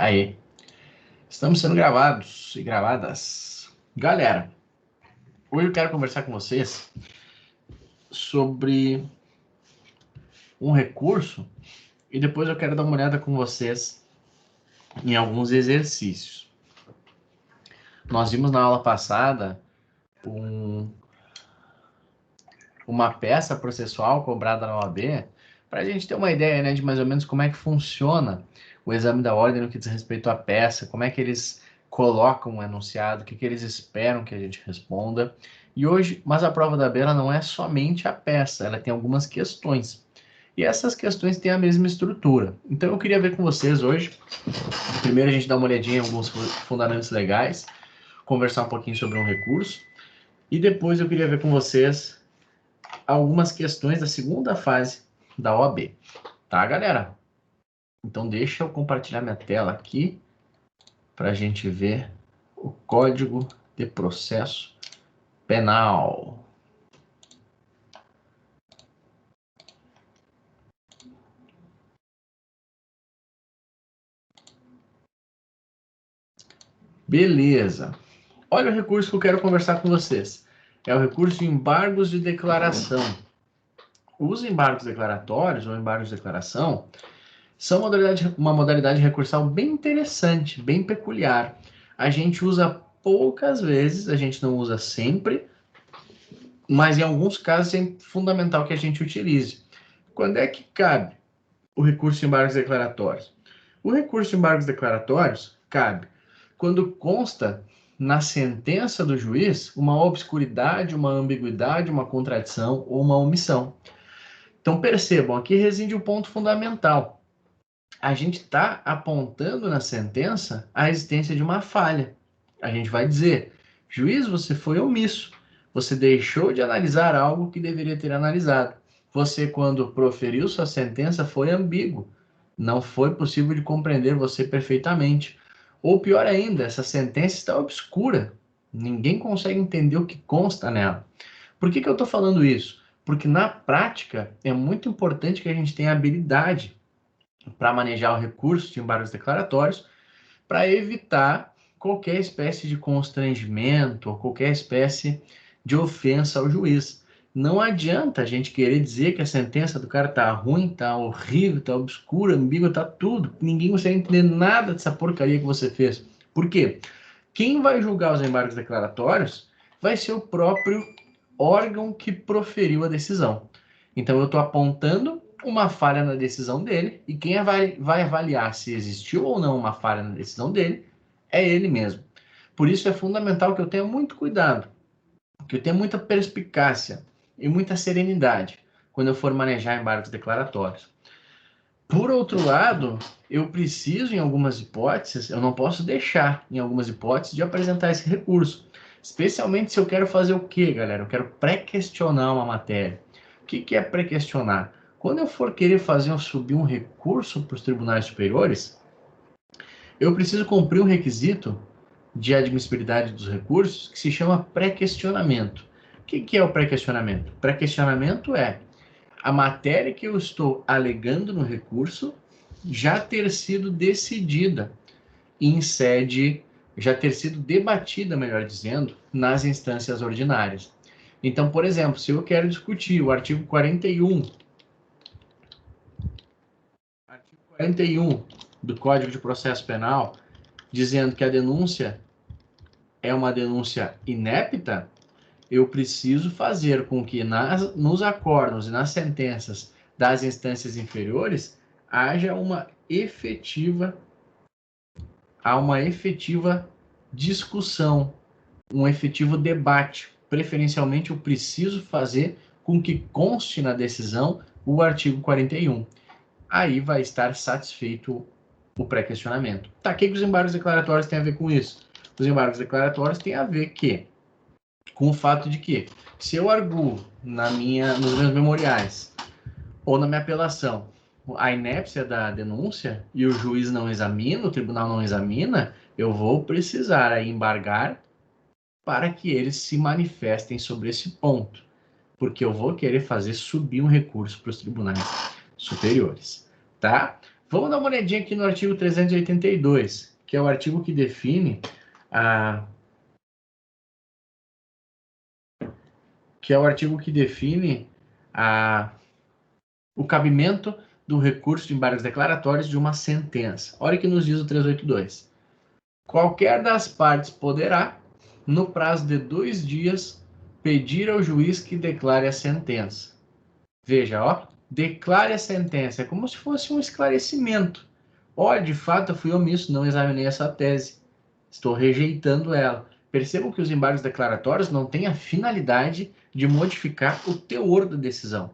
Aí, estamos sendo gravados e gravadas. Galera, hoje eu quero conversar com vocês sobre um recurso e depois eu quero dar uma olhada com vocês em alguns exercícios. Nós vimos na aula passada uma peça processual cobrada na OAB para a gente ter uma ideia, né, de mais ou menos como é que funciona o exame da ordem no que diz respeito à peça, como é que eles colocam o enunciado, o que eles esperam que a gente responda. E hoje, mas a prova da AB ela não é somente a peça, ela tem algumas questões. E essas questões têm a mesma estrutura. Então eu queria ver com vocês hoje, primeiro a gente dá uma olhadinha em alguns fundamentos legais, conversar um pouquinho sobre um recurso, e depois eu queria ver com vocês algumas questões da segunda fase da OAB. Tá, galera? Então deixa eu compartilhar minha tela aqui para a gente ver o Código de Processo Penal. Beleza. Olha o recurso que eu quero conversar com vocês. É o recurso de embargos de declaração. Os embargos declaratórios ou embargos de declaração são uma modalidade recursal bem interessante, bem peculiar. A gente usa poucas vezes, a gente não usa sempre, mas em alguns casos é fundamental que a gente utilize. Quando é que cabe o recurso de embargos declaratórios? O recurso de embargos declaratórios cabe quando consta na sentença do juiz uma obscuridade, uma ambiguidade, uma contradição ou uma omissão. Então percebam, aqui reside o ponto fundamental. A gente está apontando na sentença a existência de uma falha. A gente vai dizer, juiz, você foi omisso. Você deixou de analisar algo que deveria ter analisado. Você, quando proferiu sua sentença, foi ambíguo. Não foi possível de compreender você perfeitamente. Ou pior ainda, essa sentença está obscura. Ninguém consegue entender o que consta nela. Por que eu estou falando isso? Porque na prática é muito importante que a gente tenha habilidade para manejar o recurso de embargos declaratórios para evitar qualquer espécie de constrangimento ou qualquer espécie de ofensa ao juiz. Não adianta a gente querer dizer que a sentença do cara tá ruim, tá horrível, tá obscura, ambígua, tá tudo. Ninguém consegue entender nada dessa porcaria que você fez. Por quê? Quem vai julgar os embargos declaratórios vai ser o próprio órgão que proferiu a decisão. Então eu estou apontando uma falha na decisão dele e quem vai avaliar se existiu ou não uma falha na decisão dele é ele mesmo. Por isso é fundamental que eu tenha muito cuidado, que eu tenha muita perspicácia e muita serenidade quando eu for manejar embargos declaratórios. Por outro lado, eu preciso, em algumas hipóteses, eu não posso deixar, em algumas hipóteses, de apresentar esse recurso. Especialmente se eu quero fazer o quê, galera? Eu quero pré-questionar uma matéria. O que é pré-questionar? Quando eu for querer subir um recurso para os tribunais superiores, eu preciso cumprir um requisito de admissibilidade dos recursos que se chama pré-questionamento. O que é o pré-questionamento? Pré-questionamento é a matéria que eu estou alegando no recurso já ter sido decidida em sede, já ter sido debatida, melhor dizendo, nas instâncias ordinárias. Então, por exemplo, se eu quero discutir o artigo 41 do Código de Processo Penal, dizendo que a denúncia é uma denúncia inepta, eu preciso fazer com que nos acordos e nas sentenças das instâncias inferiores haja uma efetiva discussão, um efetivo debate. Preferencialmente, eu preciso fazer com que conste na decisão o artigo 41. Aí vai estar satisfeito o pré-questionamento. Tá, o que os embargos declaratórios têm a ver com isso? Os embargos declaratórios têm a ver com o fato de que, se eu arguo nos meus memoriais ou na minha apelação a inépcia da denúncia e o juiz não examina, o tribunal não examina, eu vou precisar aí embargar para que eles se manifestem sobre esse ponto, porque eu vou querer fazer subir um recurso para os tribunais superiores, tá? Vamos dar uma olhadinha aqui no artigo 382, que é o artigo que define o cabimento do recurso de embargos declaratórios de uma sentença. Olha o que nos diz o 382. Qualquer das partes poderá, no prazo de 2 dias, pedir ao juiz que declare a sentença. Veja, ó, declare a sentença. É como se fosse um esclarecimento. Olha, de fato, eu fui omisso, não examinei essa tese. Estou rejeitando ela. Percebam que os embargos declaratórios não têm a finalidade de modificar o teor da decisão.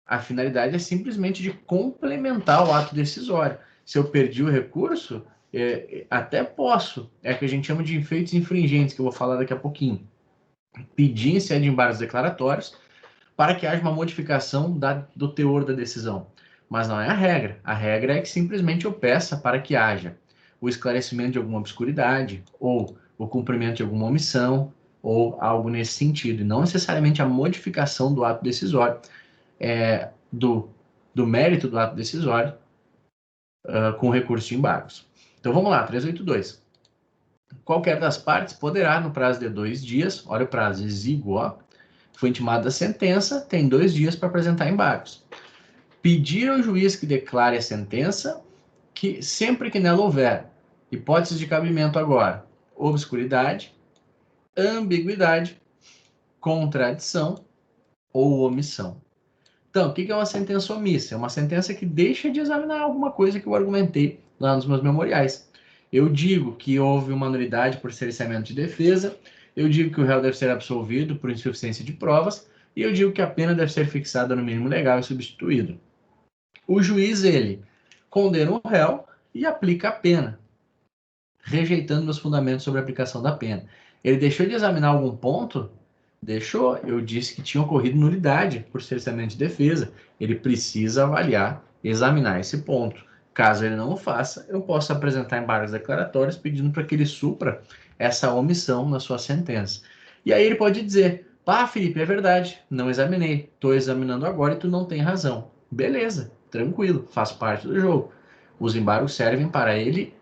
A finalidade é simplesmente de complementar o ato decisório. Se eu perdi o recurso, até posso. É o que a gente chama de efeitos infringentes, que eu vou falar daqui a pouquinho. Pedir em sede de embargos declaratórios para que haja uma modificação do teor da decisão. Mas não é a regra. A regra é que simplesmente eu peça para que haja o esclarecimento de alguma obscuridade, ou o cumprimento de alguma omissão, ou algo nesse sentido, e não necessariamente a modificação do ato decisório, do mérito do ato decisório, com recurso de embargos. Então vamos lá, 382. Qualquer das partes poderá, no prazo de 2 dias, olha o prazo exíguo, ó, foi intimada a sentença, tem 2 dias para apresentar embargos. Pedir ao juiz que declare a sentença, que sempre que nela houver hipóteses de cabimento agora, obscuridade, ambiguidade, contradição ou omissão. Então, o que é uma sentença omissa? É uma sentença que deixa de examinar alguma coisa que eu argumentei lá nos meus memoriais. Eu digo que houve uma nulidade por cerceamento de defesa, eu digo que o réu deve ser absolvido por insuficiência de provas, e eu digo que a pena deve ser fixada no mínimo legal e substituído. O juiz, ele condena o réu e aplica a pena, rejeitando meus fundamentos sobre a aplicação da pena. Ele deixou de examinar algum ponto? Deixou. Eu disse que tinha ocorrido nulidade por cerceamento de defesa. Ele precisa avaliar, examinar esse ponto. Caso ele não o faça, eu posso apresentar embargos declaratórios pedindo para que ele supra essa omissão na sua sentença. E aí ele pode dizer: pá, Felipe, é verdade, não examinei, estou examinando agora e tu não tem razão. Beleza, tranquilo, faz parte do jogo. Os embargos servem para ele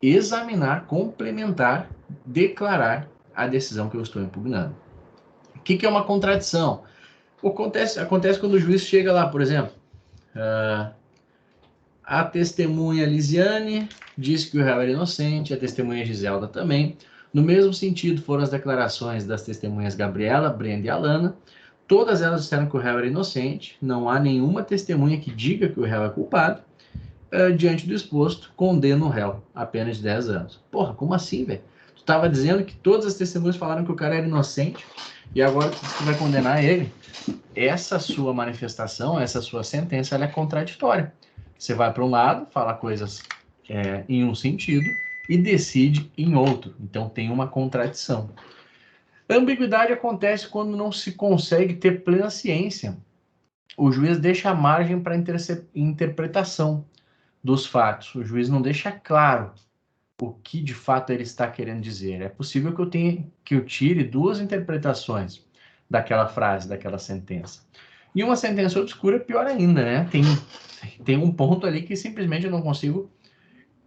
examinar, complementar, declarar a decisão que eu estou impugnando. O que é uma contradição? Acontece quando o juiz chega lá, por exemplo, a testemunha Lisiane disse que o réu era inocente, a testemunha Giselda também. No mesmo sentido foram as declarações das testemunhas Gabriela, Brenda e Alana. Todas elas disseram que o réu era inocente, não há nenhuma testemunha que diga que o réu é culpado. Diante do exposto, condena o réu a pena de 10 anos. Porra, como assim, velho? Tu estava dizendo que todas as testemunhas falaram que o cara era inocente e agora tu vai condenar ele? Essa sua manifestação, essa sua sentença, ela é contraditória. Você vai para um lado, fala coisas em um sentido e decide em outro. Então tem uma contradição. A ambiguidade acontece quando não se consegue ter plena ciência. O juiz deixa a margem para interpretação dos fatos. O juiz não deixa claro o que de fato ele está querendo dizer. É possível que eu tire 2 interpretações daquela frase, daquela sentença. E uma sentença obscura, pior ainda, né? Tem um ponto ali que simplesmente eu não consigo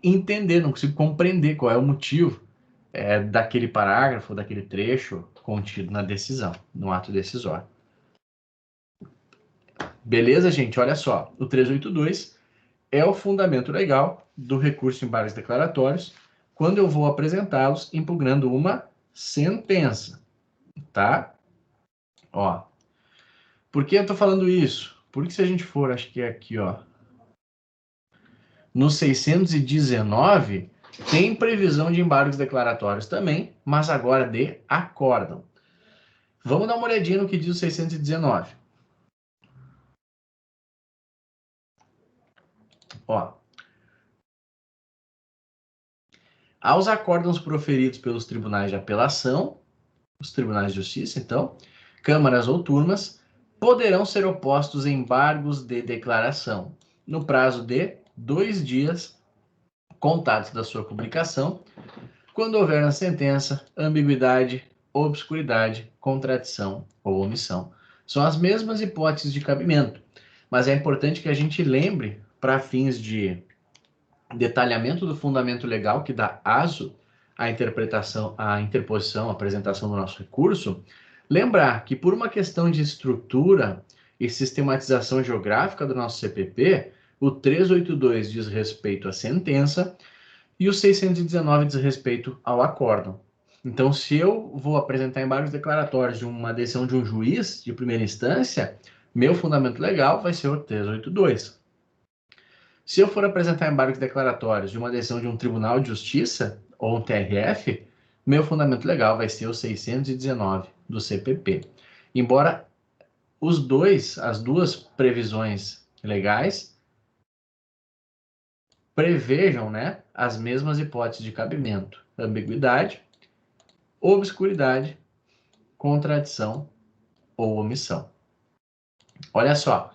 entender, não consigo compreender qual é o motivo daquele parágrafo, daquele trecho contido na decisão, no ato decisório. Beleza, gente? Olha só, o 382 é o fundamento legal do recurso em embargos declaratórios quando eu vou apresentá-los impugnando uma sentença, tá? Ó, por que eu tô falando isso? Porque se a gente for, acho que é aqui, ó, no 619, tem previsão de embargos declaratórios também, mas agora de acórdão. Vamos dar uma olhadinha no que diz o 619. Ó, aos acórdãos proferidos pelos tribunais de apelação, os tribunais de justiça, então, câmaras ou turmas, poderão ser opostos embargos de declaração, no prazo de 2 dias, contados da sua publicação, quando houver na sentença ambiguidade, obscuridade, contradição ou omissão. São as mesmas hipóteses de cabimento, mas é importante que a gente lembre para fins de detalhamento do fundamento legal que dá aso à interpretação, à interposição, à apresentação do nosso recurso, lembrar que por uma questão de estrutura e sistematização geográfica do nosso CPP, o 382 diz respeito à sentença e o 619 diz respeito ao acórdão. Então, se eu vou apresentar embargos declaratórios de uma decisão de um juiz de primeira instância, meu fundamento legal vai ser o 382. Se eu for apresentar embargos declaratórios de uma decisão de um tribunal de justiça ou um TRF, meu fundamento legal vai ser o 619 do CPP. Embora as duas previsões legais prevejam, né, as mesmas hipóteses de cabimento: ambiguidade, obscuridade, contradição ou omissão. Olha só,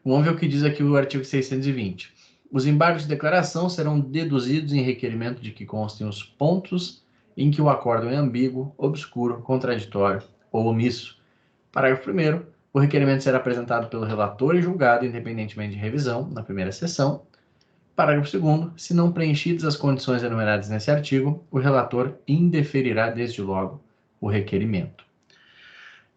vamos ver o que diz aqui o artigo 620. Os embargos de declaração serão deduzidos em requerimento de que constem os pontos em que o acórdão é ambíguo, obscuro, contraditório ou omisso. Parágrafo 1º. O requerimento será apresentado pelo relator e julgado independentemente de revisão, na primeira sessão. Parágrafo 2º. Se não preenchidas as condições enumeradas nesse artigo, o relator indeferirá desde logo o requerimento.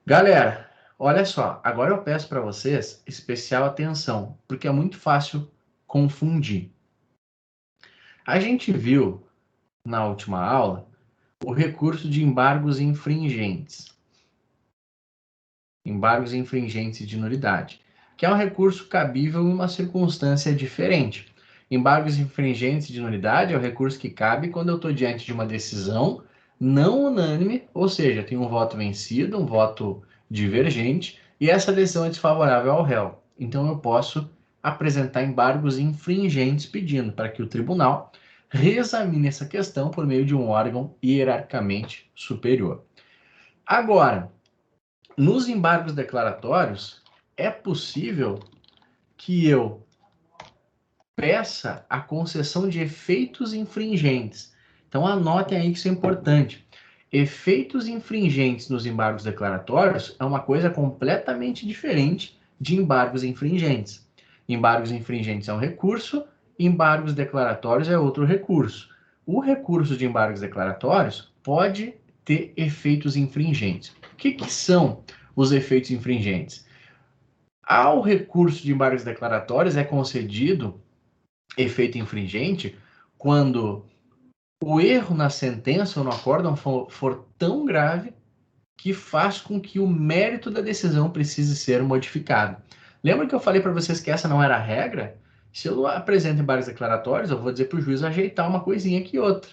Galera, olha só, agora eu peço para vocês especial atenção, porque é muito fácil confundir. A gente viu na última aula o recurso de embargos infringentes. Embargos infringentes de nulidade, que é um recurso cabível em uma circunstância diferente. Embargos infringentes de nulidade é o recurso que cabe quando eu estou diante de uma decisão não unânime, ou seja, tem um voto vencido, um voto divergente, e essa decisão é desfavorável ao réu. Então eu posso apresentar embargos infringentes pedindo para que o tribunal reexamine essa questão por meio de um órgão hierarquicamente superior. Agora, nos embargos declaratórios, é possível que eu peça a concessão de efeitos infringentes. Então, anotem aí que isso é importante. Efeitos infringentes nos embargos declaratórios é uma coisa completamente diferente de embargos infringentes. Embargos infringentes é um recurso, embargos declaratórios é outro recurso. O recurso de embargos declaratórios pode ter efeitos infringentes. O que são os efeitos infringentes? Ao recurso de embargos declaratórios é concedido efeito infringente quando o erro na sentença ou no acórdão for tão grave que faz com que o mérito da decisão precise ser modificado. Lembra que eu falei para vocês que essa não era a regra? Se eu apresento embargos declaratórios, eu vou dizer para o juiz ajeitar uma coisinha aqui e outra.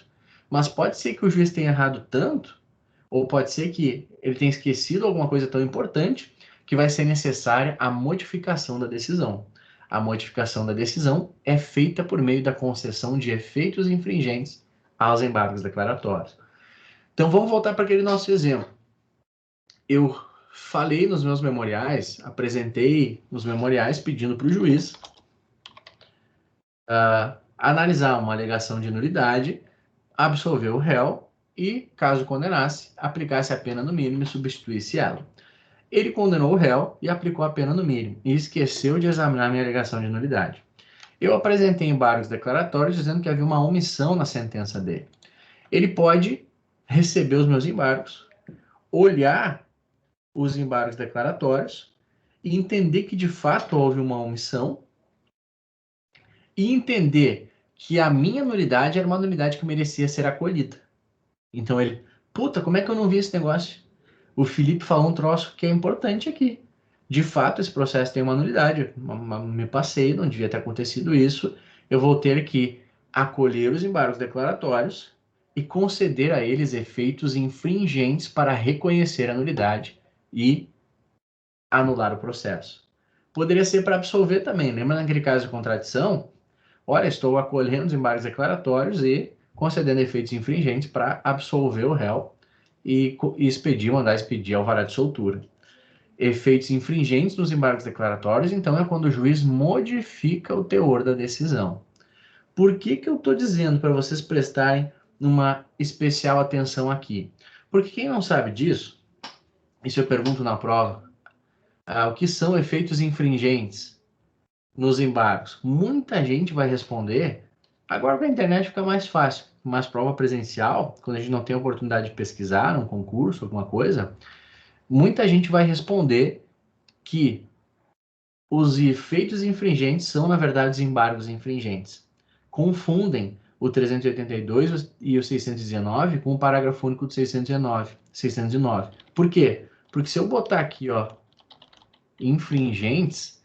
Mas pode ser que o juiz tenha errado tanto, ou pode ser que ele tenha esquecido alguma coisa tão importante, que vai ser necessária a modificação da decisão. A modificação da decisão é feita por meio da concessão de efeitos infringentes aos embargos declaratórios. Então vamos voltar para aquele nosso exemplo. Eu falei nos meus memoriais, apresentei nos memoriais pedindo para o juiz analisar uma alegação de nulidade, absolver o réu e, caso condenasse, aplicasse a pena no mínimo e substituísse ela. Ele condenou o réu e aplicou a pena no mínimo e esqueceu de examinar minha alegação de nulidade. Eu apresentei embargos declaratórios dizendo que havia uma omissão na sentença dele. Ele pode receber os meus embargos, olhar os embargos declaratórios e entender que de fato houve uma omissão e entender que a minha nulidade era uma nulidade que merecia ser acolhida. Então ele, puta, como é que eu não vi esse negócio? O Felipe falou um troço que é importante aqui. De fato, esse processo tem uma nulidade. Me passei, não devia ter acontecido isso. Eu vou ter que acolher os embargos declaratórios e conceder a eles efeitos infringentes para reconhecer a nulidade e anular o processo. Poderia ser para absolver também. Lembra naquele caso de contradição? Olha, estou acolhendo os embargos declaratórios e concedendo efeitos infringentes para absolver o réu e mandar expedir alvará de soltura. Efeitos infringentes nos embargos declaratórios, então, é quando o juiz modifica o teor da decisão. Por que eu estou dizendo para vocês prestarem uma especial atenção aqui? Porque quem não sabe disso, e se eu pergunto na prova, o que são efeitos infringentes? nos embargos? Muita gente vai responder. Agora com a internet fica mais fácil, mas prova presencial, quando a gente não tem a oportunidade de pesquisar num concurso, alguma coisa, muita gente vai responder que os efeitos infringentes são, na verdade, os embargos infringentes. Confundem o 382 e o 619 com o parágrafo único do 609. Por quê? Porque se eu botar aqui, ó, infringentes,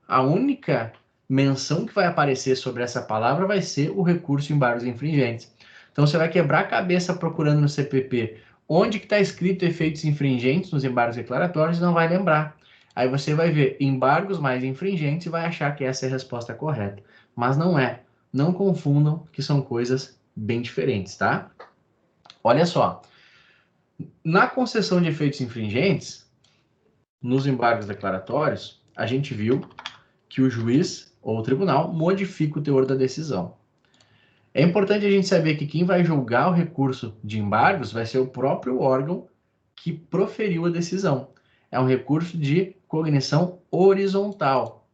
a única menção que vai aparecer sobre essa palavra vai ser o recurso em embargos infringentes. Então você vai quebrar a cabeça procurando no CPP onde que está escrito efeitos infringentes nos embargos declaratórios e não vai lembrar. Aí você vai ver embargos mais infringentes e vai achar que essa é a resposta correta. Mas não é. Não confundam que são coisas bem diferentes, tá? Olha só. Na concessão de efeitos infringentes, nos embargos declaratórios, a gente viu que o juiz ou o tribunal modifica o teor da decisão. É importante a gente saber que quem vai julgar o recurso de embargos vai ser o próprio órgão que proferiu a decisão. É um recurso de cognição horizontal,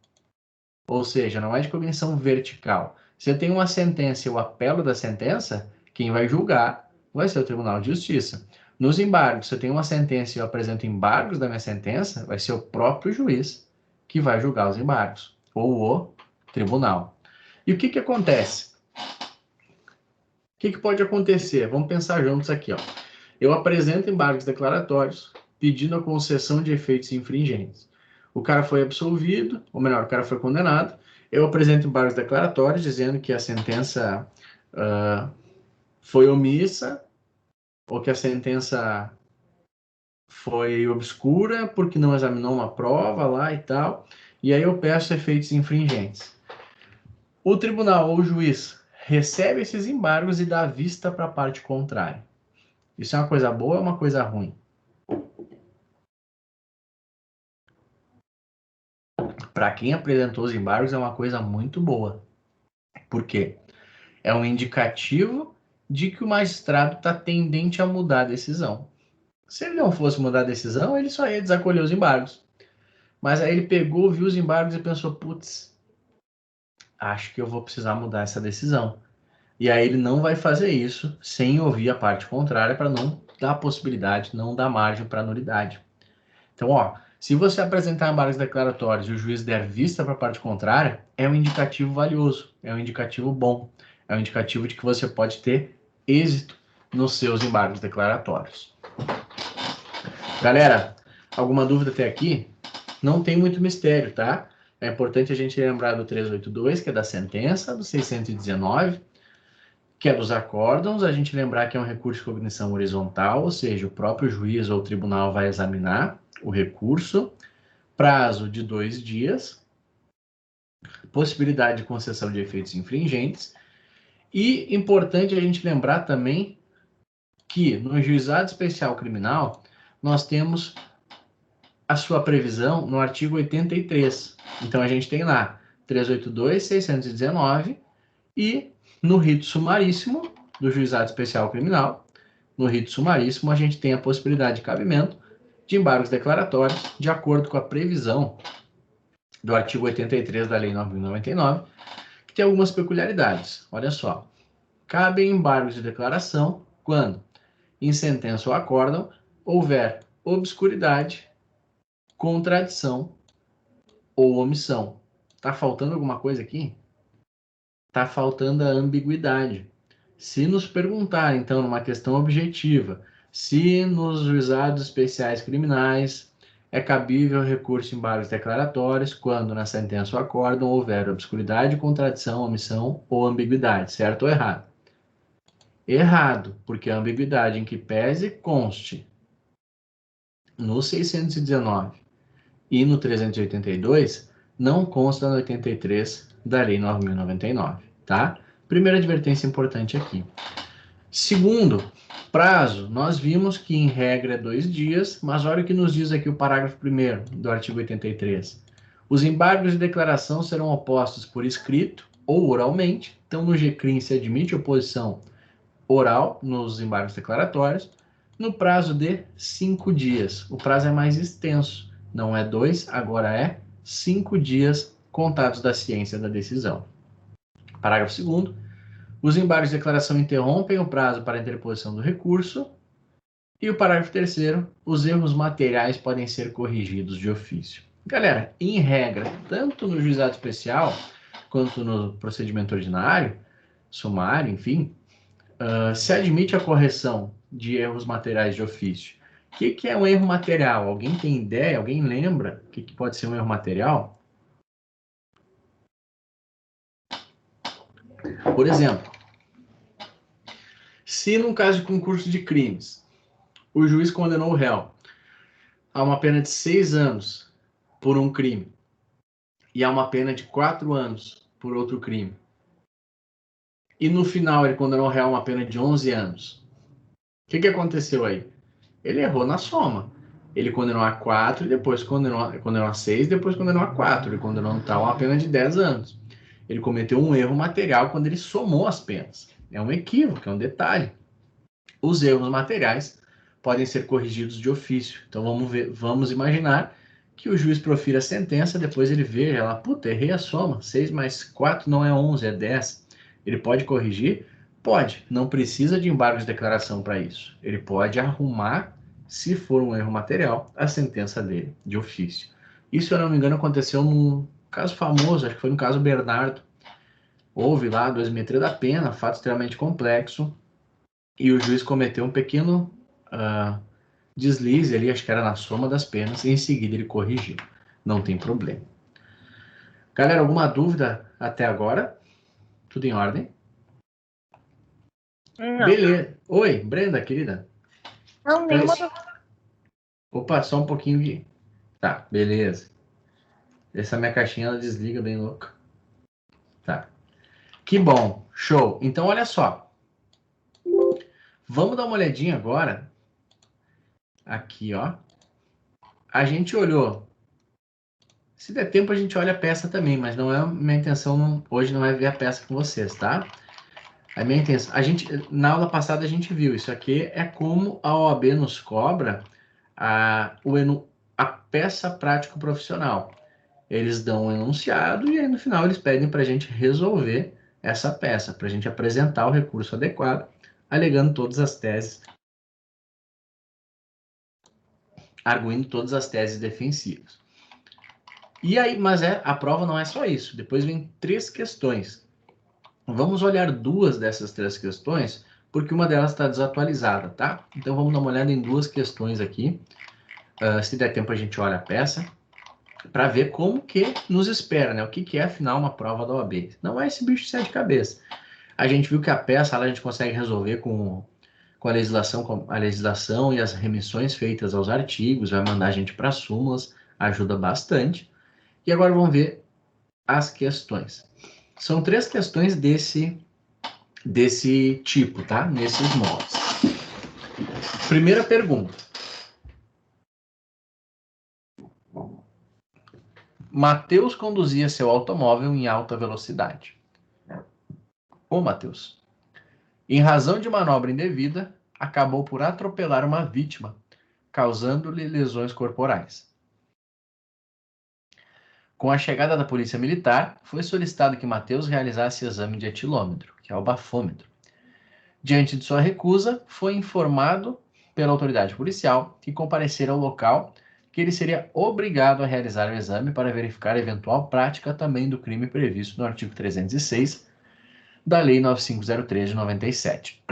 ou seja, não é de cognição vertical. Se eu tenho uma sentença e eu apelo da sentença, quem vai julgar vai ser o Tribunal de Justiça. Nos embargos, se eu tenho uma sentença e eu apresento embargos da minha sentença, vai ser o próprio juiz que vai julgar os embargos, ou o tribunal. E o que que acontece? O que que pode acontecer? Vamos pensar juntos aqui, ó. Eu apresento embargos declaratórios pedindo a concessão de efeitos infringentes. O cara foi absolvido, ou melhor, o cara foi condenado. Eu apresento embargos declaratórios dizendo que a sentença foi omissa ou que a sentença foi obscura porque não examinou uma prova lá e tal. E aí eu peço efeitos infringentes. O tribunal ou o juiz recebe esses embargos e dá vista para a parte contrária. Isso é uma coisa boa ou uma coisa ruim? Para quem apresentou os embargos, é uma coisa muito boa. Por quê? É um indicativo de que o magistrado está tendente a mudar a decisão. Se ele não fosse mudar a decisão, ele só ia desacolher os embargos. Mas aí ele pegou, viu os embargos e pensou, putz, acho que eu vou precisar mudar essa decisão. E aí ele não vai fazer isso sem ouvir a parte contrária para não dar possibilidade, não dar margem para nulidade. Então, ó, se você apresentar embargos declaratórios e o juiz der vista para a parte contrária, é um indicativo valioso, é um indicativo bom, é um indicativo de que você pode ter êxito nos seus embargos declaratórios. Galera, alguma dúvida até aqui? Não tem muito mistério, tá? É importante a gente lembrar do 382, que é da sentença, do 619, que é dos acórdãos, a gente lembrar que é um recurso de cognição horizontal, ou seja, o próprio juiz ou o tribunal vai examinar o recurso, prazo de 2 dias, possibilidade de concessão de efeitos infringentes, e importante a gente lembrar também que no juizado especial criminal nós temos a sua previsão no artigo 83. Então a gente tem lá 382, 619 e no rito sumaríssimo do juizado especial criminal, no rito sumaríssimo a gente tem a possibilidade de cabimento de embargos declaratórios de acordo com a previsão do artigo 83 da Lei 9.099, que tem algumas peculiaridades. Olha só. Cabem embargos de declaração quando, em sentença ou acórdão, houver obscuridade, contradição ou omissão. Tá faltando alguma coisa aqui? Tá faltando a ambiguidade. Se nos perguntar, então, numa questão objetiva, se nos juizados especiais criminais é cabível recurso em embargos declaratórios quando na sentença ou acórdão houver obscuridade, contradição, omissão ou ambiguidade, certo ou errado? Errado, porque a ambiguidade em que pese conste no 619 e no 382 não consta no 83 da Lei 9.099, tá? Primeira advertência importante aqui. Segundo, prazo, nós vimos que em regra é 2 dias, mas olha o que nos diz aqui o parágrafo 1º do artigo 83. Os embargos de declaração serão opostos por escrito ou oralmente, então no GCRIM se admite oposição oral nos embargos declaratórios, no prazo de 5 dias. O prazo é mais extenso, não é 2, agora é 5 dias contados da ciência da decisão. Parágrafo 2º. Os embargos de declaração interrompem o prazo para a interposição do recurso. E o parágrafo 3º. Os erros materiais podem ser corrigidos de ofício. Galera, em regra, tanto no juizado especial quanto no procedimento ordinário, sumário, enfim, se admite a correção de erros materiais de ofício. O que é um erro material? Alguém tem ideia? Alguém lembra o que pode ser um erro material? Por exemplo, se num caso de concurso de crimes, o juiz condenou o réu a uma pena de 6 anos por um crime e a uma pena de 4 anos por outro crime, e no final ele condenou o réu a uma pena de 11 anos, o que aconteceu aí? Ele errou na soma. Ele condenou a 4 e depois condenou a 6, depois condenou a 4. Ele condenou no tal uma pena de 10 anos. Ele cometeu um erro material quando ele somou as penas. É um equívoco, é um detalhe. Os erros materiais podem ser corrigidos de ofício. Então vamos imaginar que o juiz profira a sentença, depois ele veja lá, puta, errei a soma. 6 mais 4 não é 11, é 10. Ele pode corrigir? Pode. Não precisa de embargo de declaração para isso. Ele pode arrumar, se for um erro material, a sentença dele, de ofício. Isso, se eu não me engano, aconteceu num caso famoso, acho que foi no caso Bernardo. Houve lá a dosimetria da pena, fato extremamente complexo, e o juiz cometeu um pequeno deslize ali, acho que era na soma das penas, e em seguida ele corrigiu. Não tem problema. Galera, alguma dúvida até agora? Tudo em ordem? Não. Beleza. Oi, Brenda, querida. Não, nenhuma dúvida. Opa, só um pouquinho aqui. Tá, beleza. Essa minha caixinha, ela desliga bem louca. Tá. Que bom. Show. Então, olha só. Vamos dar uma olhadinha agora. Aqui, ó. A gente olhou. Se der tempo, a gente olha a peça também, mas não é minha intenção hoje não é ver a peça com vocês, tá? A minha intenção... na aula passada a gente viu. Isso aqui é como a OAB nos cobra a peça prático profissional. Eles dão um enunciado e aí no final eles pedem para a gente resolver essa peça, para a gente apresentar o recurso adequado, alegando todas as teses, arguindo todas as teses defensivas. E aí, mas a prova não é só isso. Depois vem 3 questões. Vamos olhar 2 dessas 3 questões, porque uma delas está desatualizada, tá? Então vamos dar uma olhada em 2 questões aqui. Se der tempo a gente olha a peça, para ver como que nos espera, né? O que é, afinal, uma prova da OAB. Não é esse bicho de 7 cabeças. A gente viu que a peça a gente consegue resolver com a legislação e as remissões feitas aos artigos, vai mandar a gente para súmulas, ajuda bastante. E agora vamos ver as questões. São 3 questões desse tipo, tá? Nesses moldes. Primeira pergunta. Mateus conduzia seu automóvel em alta velocidade. Ô, Mateus. Em razão de manobra indevida, acabou por atropelar uma vítima, causando-lhe lesões corporais. Com a chegada da polícia militar, foi solicitado que Mateus realizasse exame de etilômetro, que é o bafômetro. Diante de sua recusa, foi informado pela autoridade policial que comparecer ao local que ele seria obrigado a realizar o exame para verificar a eventual prática também do crime previsto no artigo 306 da Lei 9503 de 97.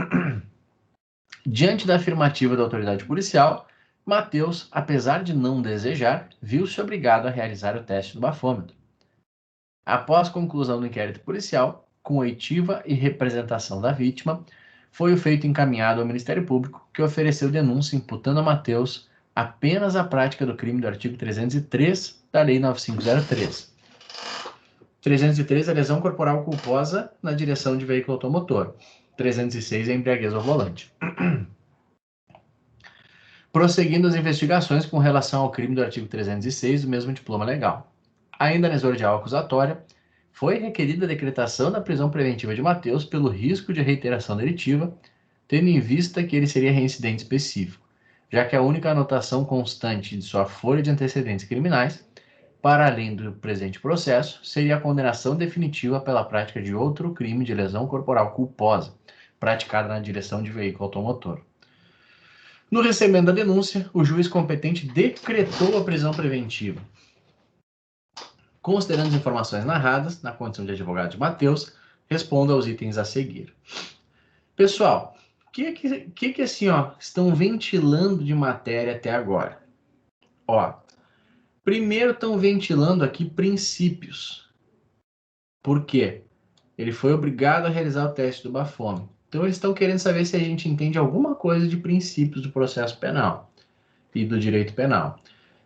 Diante da afirmativa da autoridade policial, Mateus, apesar de não desejar, viu-se obrigado a realizar o teste do bafômetro. Após conclusão do inquérito policial, com oitiva e representação da vítima, foi o feito encaminhado ao Ministério Público, que ofereceu denúncia imputando a Mateus apenas a prática do crime do artigo 303 da Lei 9503. 303 é lesão corporal culposa na direção de veículo automotor. 306 é embriaguez ao volante. Prosseguindo as investigações com relação ao crime do artigo 306 do mesmo diploma legal. Ainda na exordial acusatória, foi requerida a decretação da prisão preventiva de Mateus pelo risco de reiteração delitiva, tendo em vista que ele seria reincidente específico, já que a única anotação constante de sua folha de antecedentes criminais para além do presente processo, seria a condenação definitiva pela prática de outro crime de lesão corporal culposa, praticada na direção de veículo automotor. No recebimento da denúncia, o juiz competente decretou a prisão preventiva. Considerando as informações narradas, na condição de advogado de Matheus, respondo aos itens a seguir. Pessoal, o que assim, estão ventilando de matéria até agora? Primeiro estão ventilando aqui princípios. Por quê? Ele foi obrigado a realizar o teste do bafômetro. Então eles estão querendo saber se a gente entende alguma coisa de princípios do processo penal e do direito penal.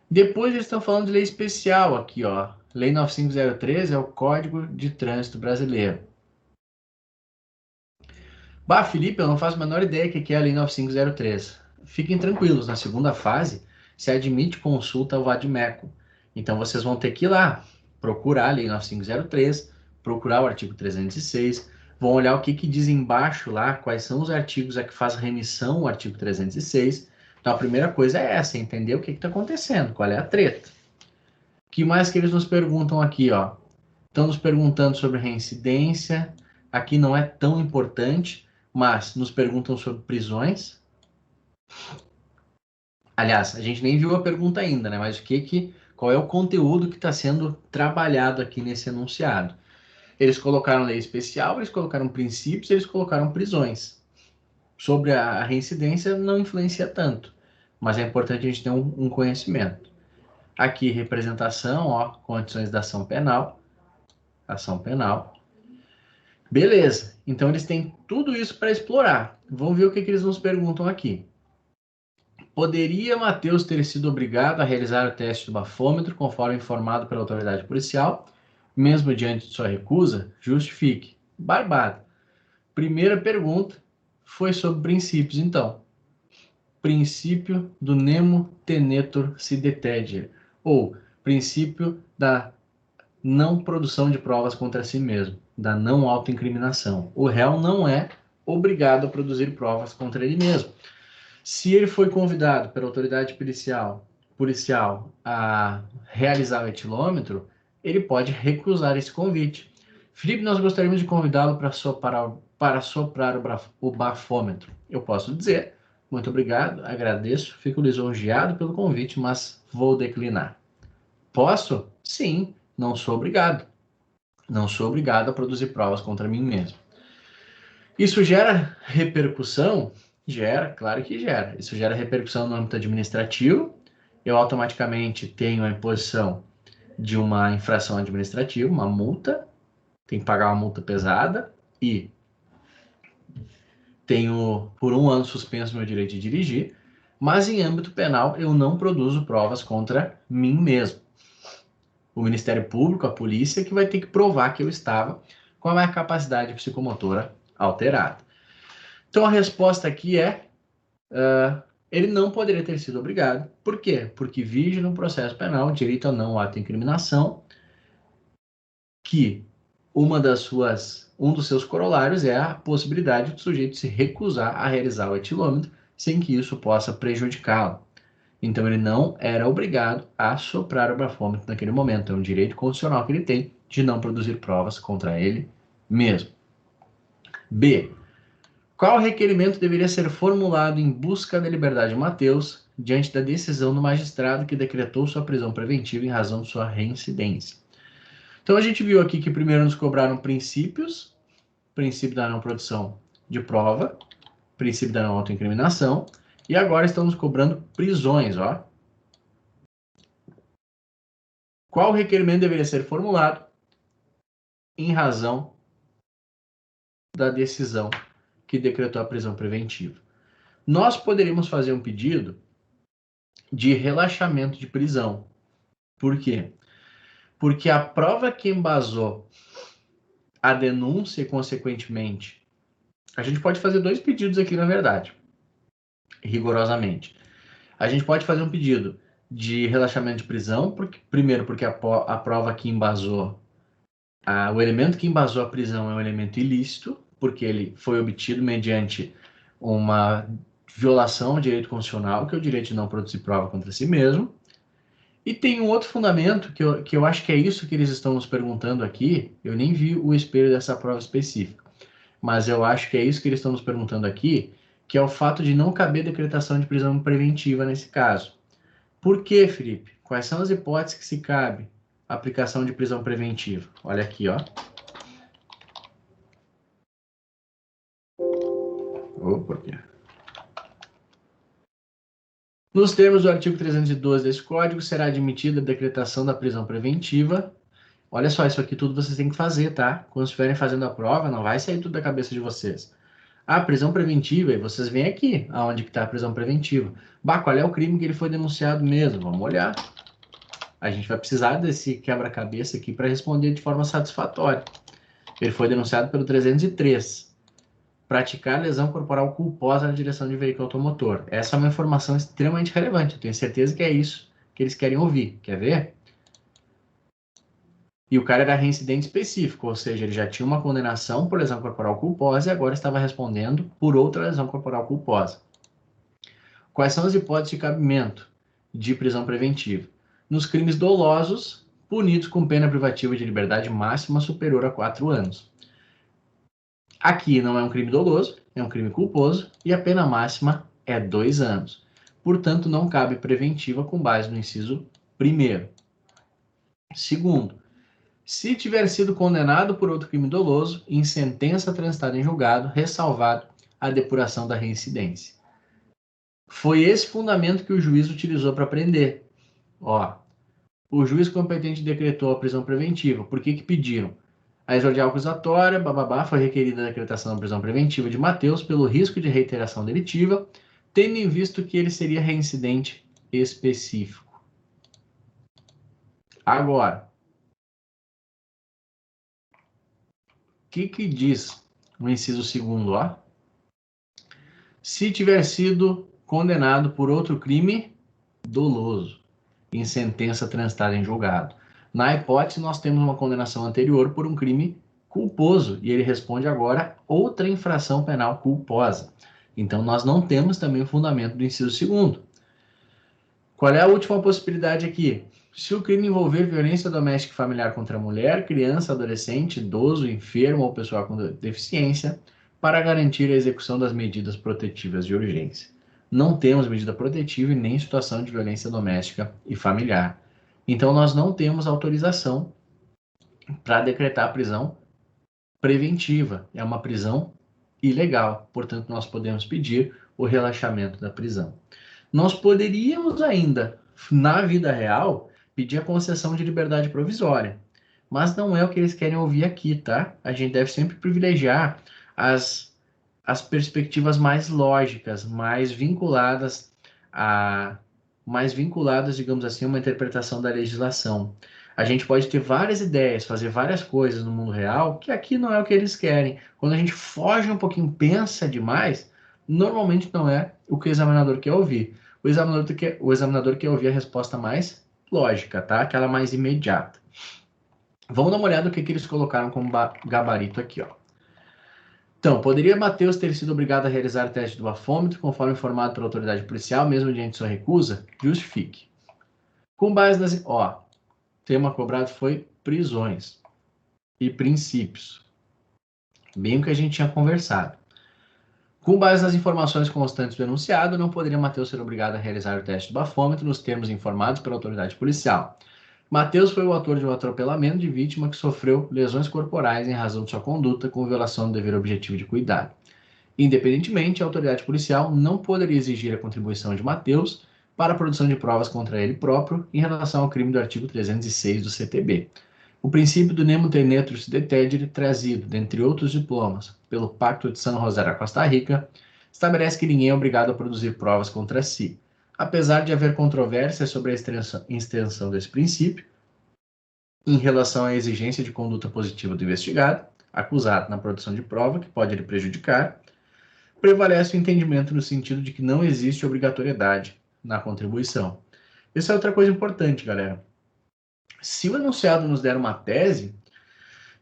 Depois eles estão falando de lei especial aqui, Lei 9503 é o Código de Trânsito Brasileiro. Felipe, eu não faço a menor ideia do que é a Lei 9503. Fiquem tranquilos, na segunda fase se admite consulta ao vade-mecum. Então vocês vão ter que ir lá, procurar a Lei 9503, procurar o artigo 306, vão olhar o que diz embaixo lá, quais são os artigos a que faz remissão ao artigo 306. Então a primeira coisa é essa, entender o que está acontecendo, qual é a treta. O que mais que eles nos perguntam aqui, Estão nos perguntando sobre reincidência, aqui não é tão importante, mas nos perguntam sobre prisões. Aliás, a gente nem viu a pergunta ainda, né? Mas qual é o conteúdo que está sendo trabalhado aqui nesse enunciado? Eles colocaram lei especial, eles colocaram princípios, eles colocaram prisões. Sobre a reincidência não influencia tanto, mas é importante a gente ter um conhecimento. Aqui, representação, condições da ação penal. Ação penal. Beleza, então eles têm tudo isso para explorar. Vamos ver o que eles nos perguntam aqui. Poderia Matheus ter sido obrigado a realizar o teste do bafômetro, conforme informado pela autoridade policial, mesmo diante de sua recusa? Justifique. Barbado. Primeira pergunta foi sobre princípios, então. Princípio do nemo tenetur si detegere, ou princípio da não produção de provas contra si mesmo, da não autoincriminação. O réu não é obrigado a produzir provas contra ele mesmo. Se ele foi convidado pela autoridade policial a realizar o etilômetro, ele pode recusar esse convite. Felipe, nós gostaríamos de convidá-lo para soprar o bafômetro. Eu posso dizer, muito obrigado, agradeço, fico lisonjeado pelo convite, mas vou declinar. Posso? Sim, não sou obrigado. Não sou obrigado a produzir provas contra mim mesmo. Isso gera repercussão? Gera, claro que gera. Isso gera repercussão no âmbito administrativo. Eu automaticamente tenho a imposição de uma infração administrativa, uma multa. Tenho que pagar uma multa pesada e tenho por 1 ano suspenso meu direito de dirigir. Mas em âmbito penal eu não produzo provas contra mim mesmo. O Ministério Público, a polícia, que vai ter que provar que eu estava com a minha capacidade psicomotora alterada. Então a resposta aqui é, ele não poderia ter sido obrigado. Por quê? Porque vige no processo penal o direito a não autoincriminação, que um dos seus corolários é a possibilidade do sujeito se recusar a realizar o etilômetro sem que isso possa prejudicá-lo. Então ele não era obrigado a soprar o bafômetro naquele momento. É um direito constitucional que ele tem de não produzir provas contra ele mesmo. B. Qual requerimento deveria ser formulado em busca da liberdade de Matheus diante da decisão do magistrado que decretou sua prisão preventiva em razão de sua reincidência? Então a gente viu aqui que primeiro nos cobraram princípios, princípio da não produção de prova, princípio da não autoincriminação, e agora estão nos cobrando prisões, Qual requerimento deveria ser formulado em razão da decisão que decretou a prisão preventiva? Nós poderíamos fazer um pedido de relaxamento de prisão. Por quê? Porque a prova que embasou a denúncia e, consequentemente, a gente pode fazer 2 pedidos aqui, na verdade, rigorosamente. A gente pode fazer um pedido de relaxamento de prisão, primeiro porque a prova que embasou, o elemento que embasou a prisão é um elemento ilícito, porque ele foi obtido mediante uma violação ao direito constitucional, que é o direito de não produzir prova contra si mesmo. E tem um outro fundamento que eu acho que é isso que eles estão nos perguntando aqui. Eu nem vi o espelho dessa prova específica, mas eu acho que é isso que eles estão nos perguntando aqui, que é o fato de não caber decretação de prisão preventiva nesse caso. Por quê, Felipe? Quais são as hipóteses que se cabe a aplicação de prisão preventiva? Olha aqui, ó. Por quê? Nos termos do artigo 312 desse Código, será admitida a decretação da prisão preventiva. Olha só, isso aqui tudo vocês têm que fazer, tá? Quando estiverem fazendo a prova, não vai sair tudo da cabeça de vocês. A prisão preventiva, e vocês vêm aqui, aonde que está a prisão preventiva. Bah, qual é o crime que ele foi denunciado mesmo? Vamos olhar. A gente vai precisar desse quebra-cabeça aqui para responder de forma satisfatória. Ele foi denunciado pelo 303. Praticar lesão corporal culposa na direção de veículo automotor. Essa é uma informação extremamente relevante. Eu tenho certeza que é isso que eles querem ouvir. Quer ver? E o cara era reincidente específico, ou seja, ele já tinha uma condenação por lesão corporal culposa e agora estava respondendo por outra lesão corporal culposa. Quais são as hipóteses de cabimento de prisão preventiva? Nos crimes dolosos, punidos com pena privativa de liberdade máxima superior a 4 anos. Aqui não é um crime doloso, é um crime culposo e a pena máxima é 2 anos. Portanto, não cabe preventiva com base no inciso 1º. Segundo, se tiver sido condenado por outro crime doloso, em sentença transitada em julgado, ressalvado a depuração da reincidência. Foi esse fundamento que o juiz utilizou para prender. Ó, o juiz competente decretou a prisão preventiva. Por que pediram? A exordial acusatória, bababá, foi requerida a decretação da prisão preventiva de Mateus pelo risco de reiteração delitiva, tendo em visto que ele seria reincidente específico. Agora, o que diz o inciso 2º, ó? Se tiver sido condenado por outro crime doloso, em sentença transitada em julgado. Na hipótese, nós temos uma condenação anterior por um crime culposo, e ele responde agora outra infração penal culposa. Então, nós não temos também o fundamento do inciso 2º. Qual é a última possibilidade aqui? Se o crime envolver violência doméstica e familiar contra a mulher, criança, adolescente, idoso, enfermo ou pessoa com deficiência, para garantir a execução das medidas protetivas de urgência. Não temos medida protetiva e nem situação de violência doméstica e familiar. Então, nós não temos autorização para decretar a prisão preventiva. É uma prisão ilegal. Portanto, nós podemos pedir o relaxamento da prisão. Nós poderíamos ainda, na vida real, pedir a concessão de liberdade provisória. Mas não é o que eles querem ouvir aqui, tá? A gente deve sempre privilegiar as perspectivas mais lógicas, mais vinculadas, digamos assim, a uma interpretação da legislação. A gente pode ter várias ideias, fazer várias coisas no mundo real, que aqui não é o que eles querem. Quando a gente foge um pouquinho, pensa demais, normalmente não é o que o examinador quer ouvir. O examinador quer ouvir a resposta mais lógica, tá? Aquela mais imediata. Vamos dar uma olhada no que eles colocaram como gabarito aqui, ó. Então, poderia Mateus ter sido obrigado a realizar o teste do bafômetro, conforme informado pela autoridade policial, mesmo diante de sua recusa? Justifique. Com base nas... Ó, tema cobrado foi prisões e princípios. Bem o que a gente tinha conversado. Com base nas informações constantes do enunciado, não poderia Mateus ser obrigado a realizar o teste do bafômetro nos termos informados pela autoridade policial. Mateus foi o autor de um atropelamento de vítima que sofreu lesões corporais em razão de sua conduta com violação do dever objetivo de cuidado. Independentemente, a autoridade policial não poderia exigir a contribuição de Mateus para a produção de provas contra ele próprio em relação ao crime do artigo 306 do CTB. O princípio do nemo tenetris detedere, trazido, dentre outros diplomas, pelo Pacto de San José da Costa Rica, estabelece que ninguém é obrigado a produzir provas contra si. Apesar de haver controvérsia sobre a extensão desse princípio, em relação à exigência de conduta positiva do investigado, acusado na produção de prova que pode lhe prejudicar, prevalece o entendimento no sentido de que não existe obrigatoriedade na contribuição. Essa é outra coisa importante, galera. Se o enunciado nos der uma tese,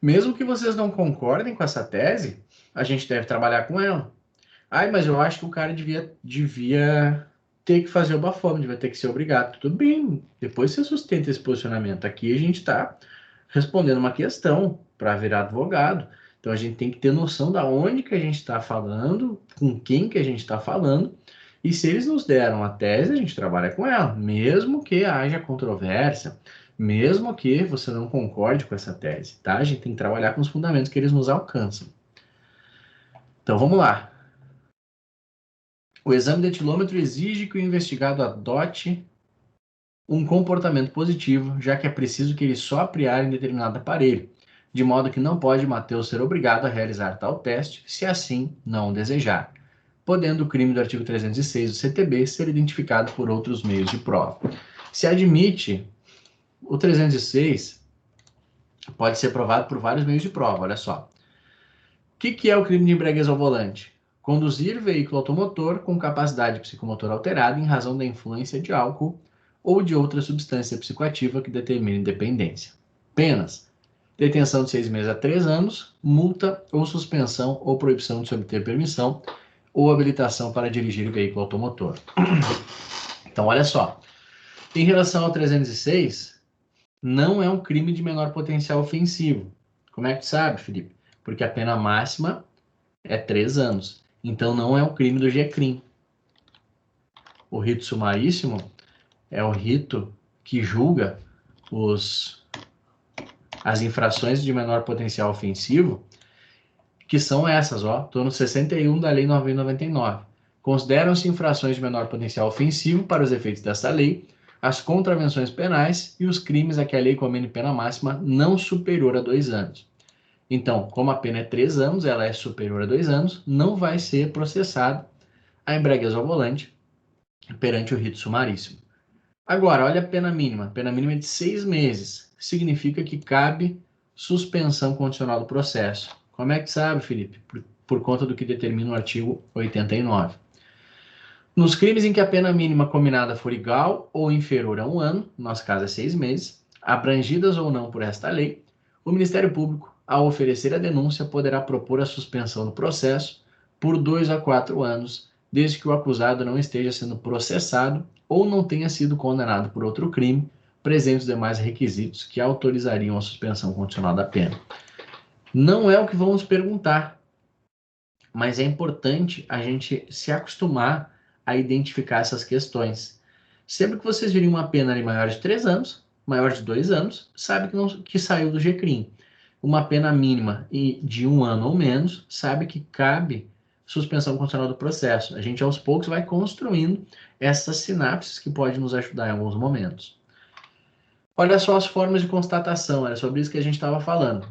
mesmo que vocês não concordem com essa tese, a gente deve trabalhar com ela. Ai, mas eu acho que o cara devia ter que fazer o bafômetro, vai ter que ser obrigado. Tudo bem, depois você sustenta esse posicionamento. Aqui a gente está respondendo uma questão para virar advogado. Então a gente tem que ter noção da onde que a gente está falando, com quem que a gente está falando, e se eles nos deram a tese, a gente trabalha com ela, mesmo que haja controvérsia, mesmo que você não concorde com essa tese, tá? A gente tem que trabalhar com os fundamentos que eles nos alcançam. Então vamos lá. O exame de etilômetro exige que o investigado adote um comportamento positivo, já que é preciso que ele sopre ar em determinado aparelho, de modo que não pode Mateus ser obrigado a realizar tal teste, se assim não o desejar, podendo o crime do artigo 306 do CTB ser identificado por outros meios de prova. Se admite, o 306 pode ser provado por vários meios de prova, olha só. O que é o crime de embriaguez ao volante? Conduzir veículo automotor com capacidade psicomotora alterada em razão da influência de álcool ou de outra substância psicoativa que determine dependência. Penas: detenção de 6 meses a 3 anos, multa ou suspensão ou proibição de se obter permissão ou habilitação para dirigir veículo automotor. Então, olha só. Em relação ao 306, não é um crime de menor potencial ofensivo. Como é que tu sabe, Felipe? Porque a pena máxima é 3 anos. Então, não é um crime do GCRIM. O rito sumaríssimo é o rito que julga as infrações de menor potencial ofensivo, que são essas, ó. Estou no 61 da Lei 9.099. Consideram-se infrações de menor potencial ofensivo para os efeitos desta lei as contravenções penais e os crimes a que a lei comine pena máxima não superior a 2 anos. Então, como a pena é 3 anos, ela é superior a 2 anos, não vai ser processado a embriaguez ao volante perante o rito sumaríssimo. Agora, olha a pena mínima. A pena mínima é de 6 meses. Significa que cabe suspensão condicional do processo. Como é que sabe, Felipe? Por conta do que determina o artigo 89. Nos crimes em que a pena mínima combinada for igual ou inferior a 1 ano, no nosso caso é 6 meses, abrangidas ou não por esta lei, o Ministério Público, ao oferecer a denúncia, poderá propor a suspensão do processo por 2 a 4 anos, desde que o acusado não esteja sendo processado ou não tenha sido condenado por outro crime, presentes os demais requisitos que autorizariam a suspensão condicional da pena. Não é o que vamos perguntar, mas é importante a gente se acostumar a identificar essas questões. Sempre que vocês virem uma pena ali maior de 3 anos, maior de 2 anos, sabe que saiu do GCRIM. Uma pena mínima de 1 ano ou menos, sabe que cabe suspensão condicional do processo. A gente, aos poucos, vai construindo essas sinapses que podem nos ajudar em alguns momentos. Olha só as formas de constatação, era sobre isso que a gente estava falando.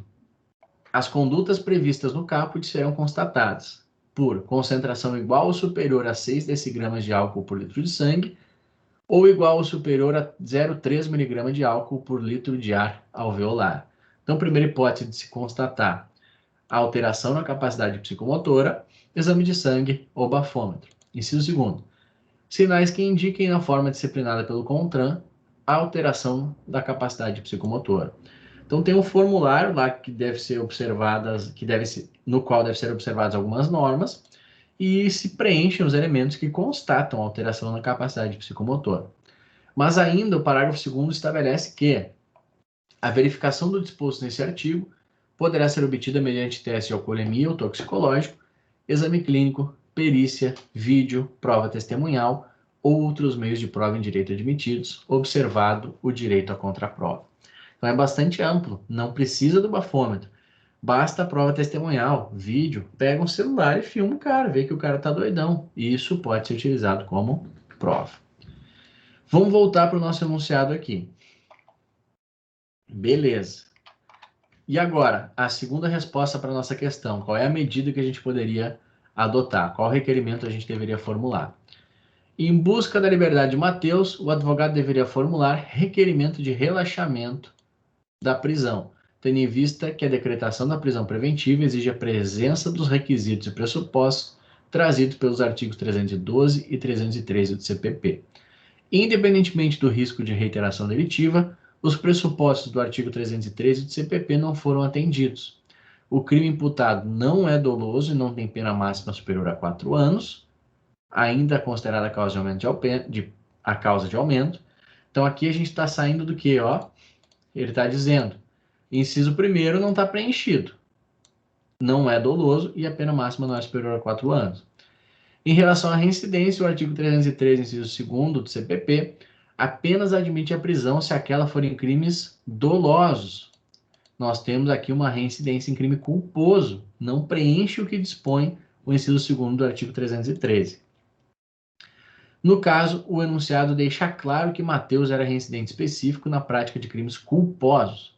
As condutas previstas no caput serão constatadas por concentração igual ou superior a 6 decigramas de álcool por litro de sangue ou igual ou superior a 0,3 mg de álcool por litro de ar alveolar. Então, primeira hipótese de se constatar a alteração na capacidade psicomotora, exame de sangue ou bafômetro. Inciso segundo, sinais que indiquem na forma disciplinada pelo CONTRAN a alteração da capacidade psicomotora. Então tem um formulário lá que deve ser observadas, no qual deve ser observadas algumas normas e se preenchem os elementos que constatam a alteração na capacidade psicomotora. Mas ainda o parágrafo 2º estabelece que a verificação do disposto nesse artigo poderá ser obtida mediante teste de alcoolemia ou toxicológico, exame clínico, perícia, vídeo, prova testemunhal ou outros meios de prova em direito admitidos, observado o direito à contraprova. Então é bastante amplo, não precisa do bafômetro. Basta a prova testemunhal, vídeo, pega um celular e filma o cara, vê que o cara tá doidão. E isso pode ser utilizado como prova. Vamos voltar para o nosso enunciado aqui. Beleza. E agora, a segunda resposta para a nossa questão. Qual é a medida que a gente poderia adotar? Qual requerimento a gente deveria formular? Em busca da liberdade de Mateus, o advogado deveria formular requerimento de relaxamento da prisão, tendo em vista que a decretação da prisão preventiva exige a presença dos requisitos e pressupostos trazidos pelos artigos 312 e 313 do CPP. Independentemente do risco de reiteração delitiva, os pressupostos do artigo 313 do CPP não foram atendidos. O crime imputado não é doloso e não tem pena máxima superior a 4 anos. ainda considerada a causa de aumento. Então, aqui a gente está saindo do que, ó? Ele está dizendo, inciso 1º não está preenchido. Não é doloso e a pena máxima não é superior a 4 anos. Em relação à reincidência, o artigo 303, inciso 2º do CPP, apenas admite a prisão se aquela for em crimes dolosos. Nós temos aqui uma reincidência em crime culposo, não preenche o que dispõe o inciso 2º do artigo 313. No caso, o enunciado deixa claro que Mateus era reincidente específico na prática de crimes culposos.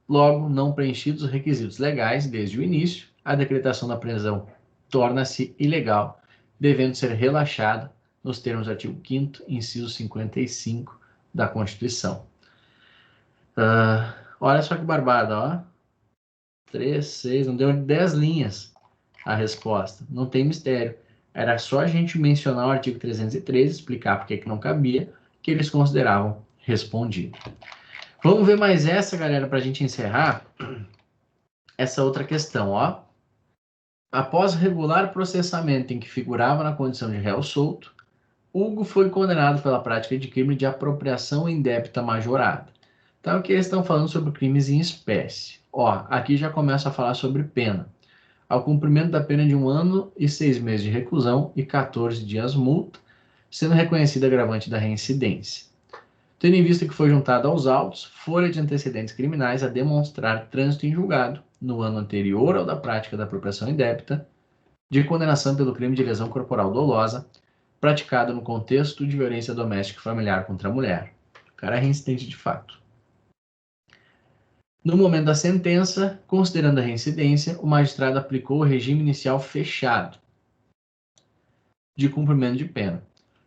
Logo, não preenchidos os requisitos legais desde o início, a decretação da prisão torna-se ilegal, devendo ser relaxada nos termos do artigo 5º, inciso 55 da Constituição. Olha só que barbada, ó. 3, 6, não deu 10 linhas a resposta. Não tem mistério. Era só a gente mencionar o artigo 313, explicar por que não cabia, que eles consideravam respondido. Vamos ver mais essa, galera, para a gente encerrar essa outra questão, ó. Após regular processamento em que figurava na condição de réu solto, Hugo foi condenado pela prática de crime de apropriação indébita majorada. Então, aqui eles estão falando sobre crimes em espécie. Ó, aqui já começa a falar sobre pena. Ao cumprimento da pena de 1 ano e 6 meses de reclusão e 14 dias multa, sendo reconhecida a agravante da reincidência. Tendo em vista que foi juntado aos autos, folha de antecedentes criminais a demonstrar trânsito em julgado, no ano anterior ao da prática da apropriação indébita, de condenação pelo crime de lesão corporal dolosa, praticado no contexto de violência doméstica e familiar contra a mulher. O cara é reincidente de fato. No momento da sentença, considerando a reincidência, o magistrado aplicou o regime inicial fechado de cumprimento de pena.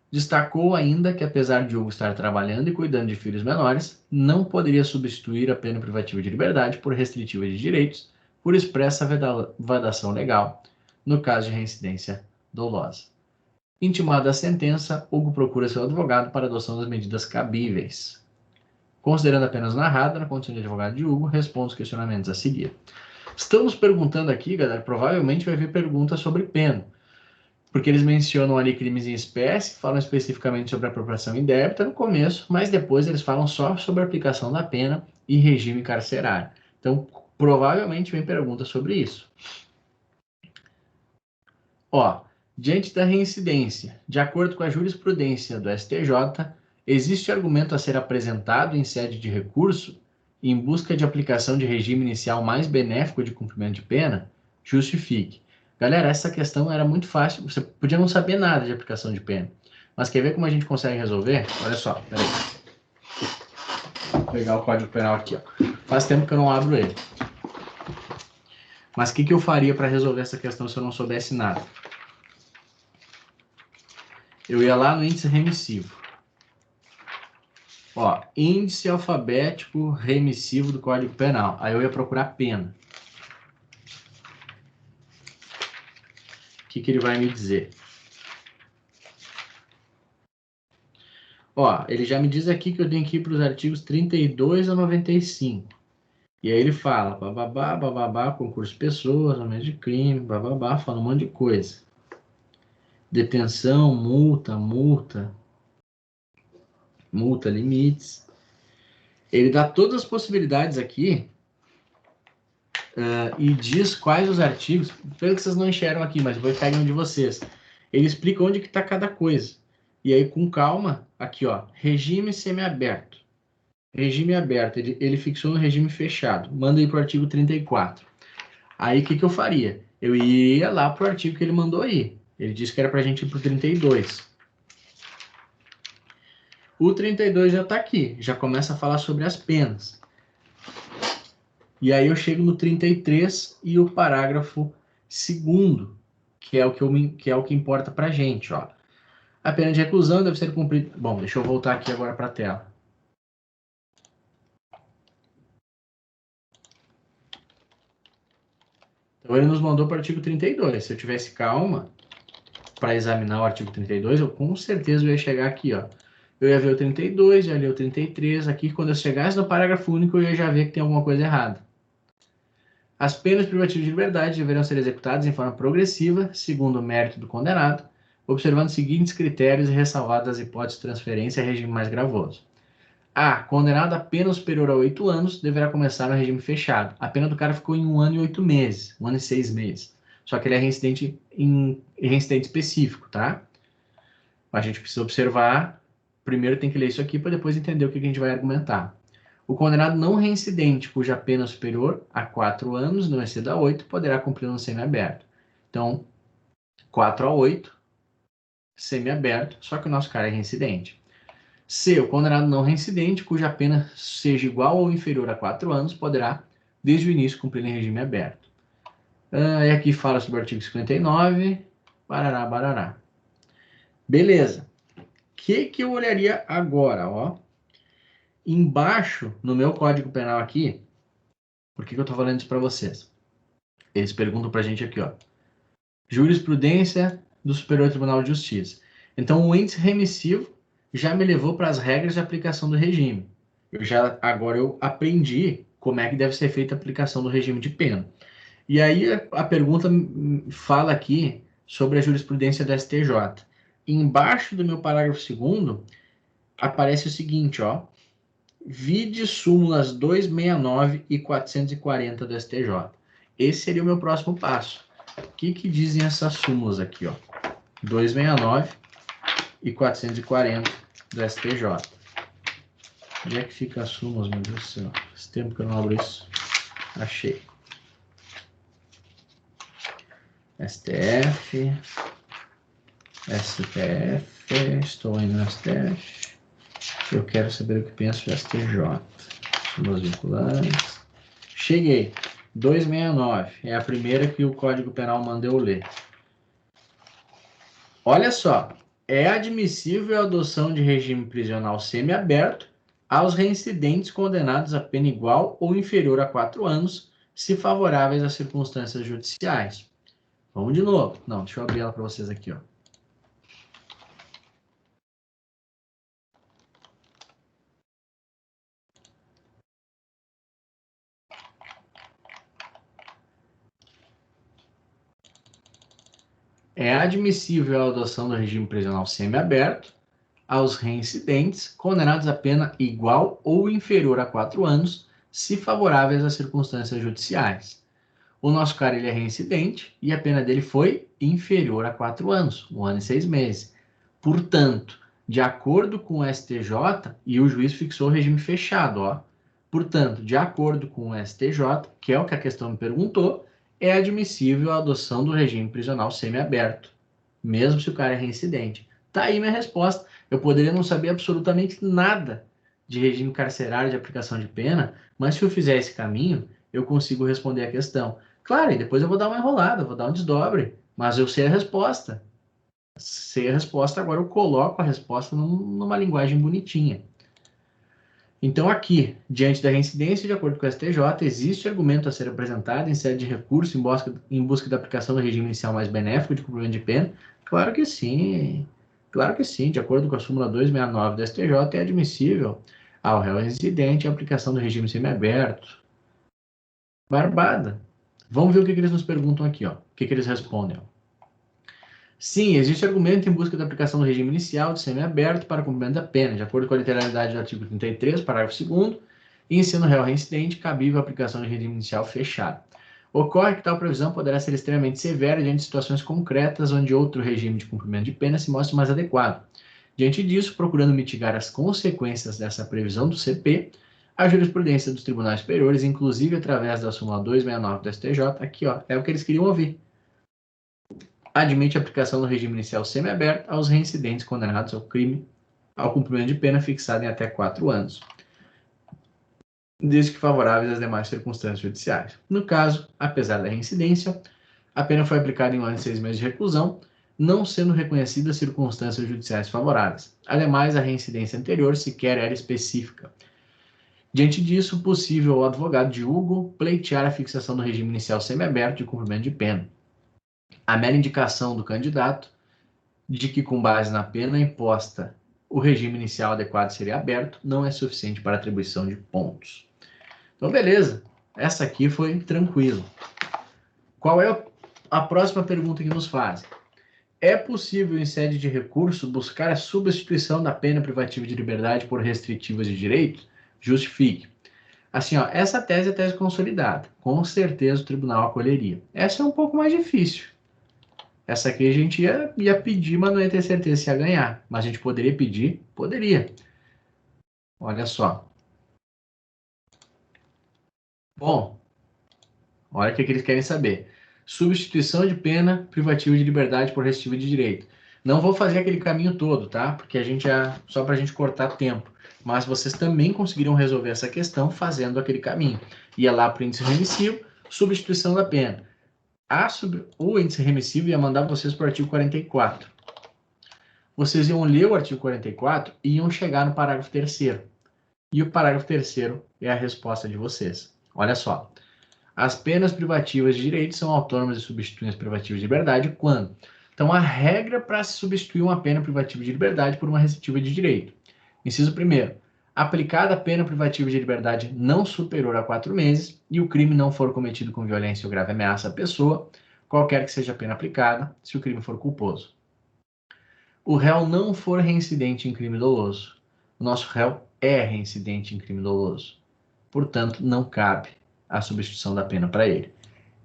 Destacou ainda que, apesar de Hugo estar trabalhando e cuidando de filhos menores, não poderia substituir a pena privativa de liberdade por restritiva de direitos, por expressa vedação legal, no caso de reincidência dolosa. Intimada a sentença, Hugo procura seu advogado para a adoção das medidas cabíveis. Considerando apenas narrada, na condição de advogado de Hugo, responde os questionamentos a seguir. Estamos perguntando aqui, galera, provavelmente vai vir perguntas sobre pena, porque eles mencionam ali crimes em espécie, falam especificamente sobre apropriação indébita no começo, mas depois eles falam só sobre a aplicação da pena e regime carcerário. Então, provavelmente vem pergunta sobre isso. Ó, diante da reincidência, de acordo com a jurisprudência do STJ, existe argumento a ser apresentado em sede de recurso em busca de aplicação de regime inicial mais benéfico de cumprimento de pena? Justifique. Galera, essa questão era muito fácil, você podia não saber nada de aplicação de pena. Mas quer ver como a gente consegue resolver? Olha só, peraí. Vou pegar o Código Penal aqui, ó. Faz tempo que eu não abro ele. Mas o que eu faria para resolver essa questão se eu não soubesse nada? Eu ia lá no índice remissivo. Ó, índice alfabético remissivo do Código Penal. Aí eu ia procurar pena. O que ele vai me dizer? Ó, ele já me diz aqui que eu tenho que ir para os artigos 32 a 95. E aí ele fala, bababá, bababá, concurso de pessoas, aumento de crime, bababá, fala um monte de coisa. Detenção, multa, limites. Ele dá todas as possibilidades aqui e diz quais os artigos, pelo que vocês não enxergam aqui, mas eu vou ficar em um de vocês. Ele explica onde que está cada coisa. E aí, com calma, aqui, ó, regime semiaberto. Regime aberto, ele fixou no regime fechado. Manda aí para o artigo 34. Aí, o que eu faria? Eu iria lá para o artigo que ele mandou aí. Ele disse que era para a gente ir para o 32. O 32 já está aqui, já começa a falar sobre as penas. E aí eu chego no 33 e o parágrafo 2º, que é o que importa para a gente, ó. A pena de reclusão deve ser cumprida... Bom, deixa eu voltar aqui agora para a tela. Então ele nos mandou para o artigo 32. Se eu tivesse calma para examinar o artigo 32, eu com certeza ia chegar aqui, ó. Eu ia ver o 32, ia ler o 33. Aqui, quando eu chegasse no parágrafo único, eu ia já ver que tem alguma coisa errada. As penas privativas de liberdade deverão ser executadas em forma progressiva, segundo o mérito do condenado, observando os seguintes critérios e ressalvadas as hipóteses de transferência a regime mais gravoso. A. Condenado a pena superior a 8 anos, deverá começar no regime fechado. A pena do cara ficou em 1 ano e 8 meses, 1 ano e 6 meses. Só que ele é reincidente específico, tá? A gente precisa observar, primeiro tem que ler isso aqui para depois entender o que a gente vai argumentar. O condenado não reincidente, cuja pena superior a 4 anos, não exceda a 8, poderá cumprir no semiaberto. Então, 4 a 8, semiaberto, só que o nosso cara é reincidente. C. O condenado não reincidente, cuja pena seja igual ou inferior a 4 anos, poderá, desde o início, cumprir em regime aberto. E aqui fala sobre o artigo 59, barará, barará. Beleza. O que eu olharia agora, ó? Embaixo, no meu Código Penal aqui, por que eu estou falando isso para vocês? Eles perguntam para a gente aqui, ó. Jurisprudência do Superior Tribunal de Justiça. Então, o índice remissivo já me levou para as regras de aplicação do regime. Agora eu aprendi como é que deve ser feita a aplicação do regime de pena. E aí a pergunta fala aqui sobre a jurisprudência do STJ. Embaixo do meu parágrafo 2º, aparece o seguinte, ó. Vide súmulas 269 e 440 do STJ. Esse seria o meu próximo passo. O que dizem essas súmulas aqui, ó? 269 e 440 do STJ. Onde é que fica as súmulas, meu Deus do céu? Faz tempo que eu não abro isso. Achei. STF, STF, estou indo no STF. Eu quero saber o que penso do STJ. Súmulas vinculantes. Cheguei. 269. É a primeira que o Código Penal manda eu ler. Olha só. É admissível a adoção de regime prisional semiaberto aos reincidentes condenados a pena igual ou inferior a 4 anos, se favoráveis às circunstâncias judiciais. Vamos de novo. Não, deixa eu abrir ela para vocês aqui, ó. É admissível a adoção do regime prisional semiaberto aos reincidentes condenados a pena igual ou inferior a 4 anos, se favoráveis às circunstâncias judiciais. O nosso cara ele é reincidente e a pena dele foi inferior a 4 anos, 1 ano e 6 meses. Portanto, de acordo com o STJ, e o juiz fixou o regime fechado, ó. Portanto, de acordo com o STJ, que é o que a questão me perguntou, é admissível a adoção do regime prisional semiaberto, mesmo se o cara é reincidente. Tá aí minha resposta. Eu poderia não saber absolutamente nada de regime carcerário de aplicação de pena, mas se eu fizer esse caminho, eu consigo responder a questão. Claro, e depois eu vou dar uma enrolada, vou dar um desdobre, mas eu sei a resposta. Sei a resposta, agora eu coloco a resposta numa linguagem bonitinha. Então, aqui, diante da reincidência, de acordo com o STJ, existe argumento a ser apresentado em sede de recurso em busca da aplicação do regime inicial mais benéfico de cumprimento de pena? Claro que sim. Claro que sim. De acordo com a súmula 269 do STJ, é admissível ao réu residente a aplicação do regime semiaberto. Barbada. Vamos ver o que eles nos perguntam aqui, ó. O que eles respondem, ó. Sim, existe argumento em busca da aplicação do regime inicial de semiaberto para cumprimento da pena, de acordo com a literalidade do artigo 33, parágrafo 2º, e ensino réu reincidente, cabível a aplicação de regime inicial fechado. Ocorre que tal previsão poderá ser extremamente severa diante de situações concretas onde outro regime de cumprimento de pena se mostre mais adequado. Diante disso, procurando mitigar as consequências dessa previsão do CP, a jurisprudência dos tribunais superiores, inclusive através da súmula 269 do STJ, aqui ó, é o que eles queriam ouvir, admite a aplicação do regime inicial semiaberto aos reincidentes condenados ao cumprimento de pena fixada em até 4 anos, desde que favoráveis às demais circunstâncias judiciais. No caso, apesar da reincidência, a pena foi aplicada em 1 ano e 6 meses de reclusão, não sendo reconhecidas circunstâncias judiciais favoráveis. Ademais, a reincidência anterior sequer era específica. Diante disso, possível ao advogado de Hugo pleitear a fixação do regime inicial semiaberto de cumprimento de pena. A mera indicação do candidato de que, com base na pena imposta, o regime inicial adequado seria aberto, não é suficiente para atribuição de pontos. Então, beleza. Essa aqui foi tranquilo. Qual é a próxima pergunta que nos fazem? É possível, em sede de recurso, buscar a substituição da pena privativa de liberdade por restritivas de direito? Justifique. Assim, ó, essa tese é tese consolidada. Com certeza o tribunal acolheria. Essa é um pouco mais difícil. Essa aqui a gente ia pedir, mas não ia ter certeza se ia ganhar. Mas a gente poderia pedir? Poderia. Olha só. Bom, olha o que eles querem saber. Substituição de pena privativa de liberdade por restritiva de direito. Não vou fazer aquele caminho todo, tá? Porque a gente só para a gente cortar tempo. Mas vocês também conseguiriam resolver essa questão fazendo aquele caminho. Ia lá para o índice remissivo, substituição da pena. O índice remissivo ia mandar vocês para o artigo 44. Vocês iam ler o artigo 44 e iam chegar no parágrafo 3º. E o parágrafo 3º é a resposta de vocês. Olha só. As penas privativas de direito são autônomas e substituem as privativas de liberdade quando? Então, a regra para se substituir uma pena privativa de liberdade por uma restritiva de direito. Inciso 1º. Aplicada a pena privativa de liberdade não superior a 4 meses e o crime não for cometido com violência ou grave ameaça à pessoa, qualquer que seja a pena aplicada, se o crime for culposo. O réu não for reincidente em crime doloso. O nosso réu é reincidente em crime doloso. Portanto, não cabe a substituição da pena para ele.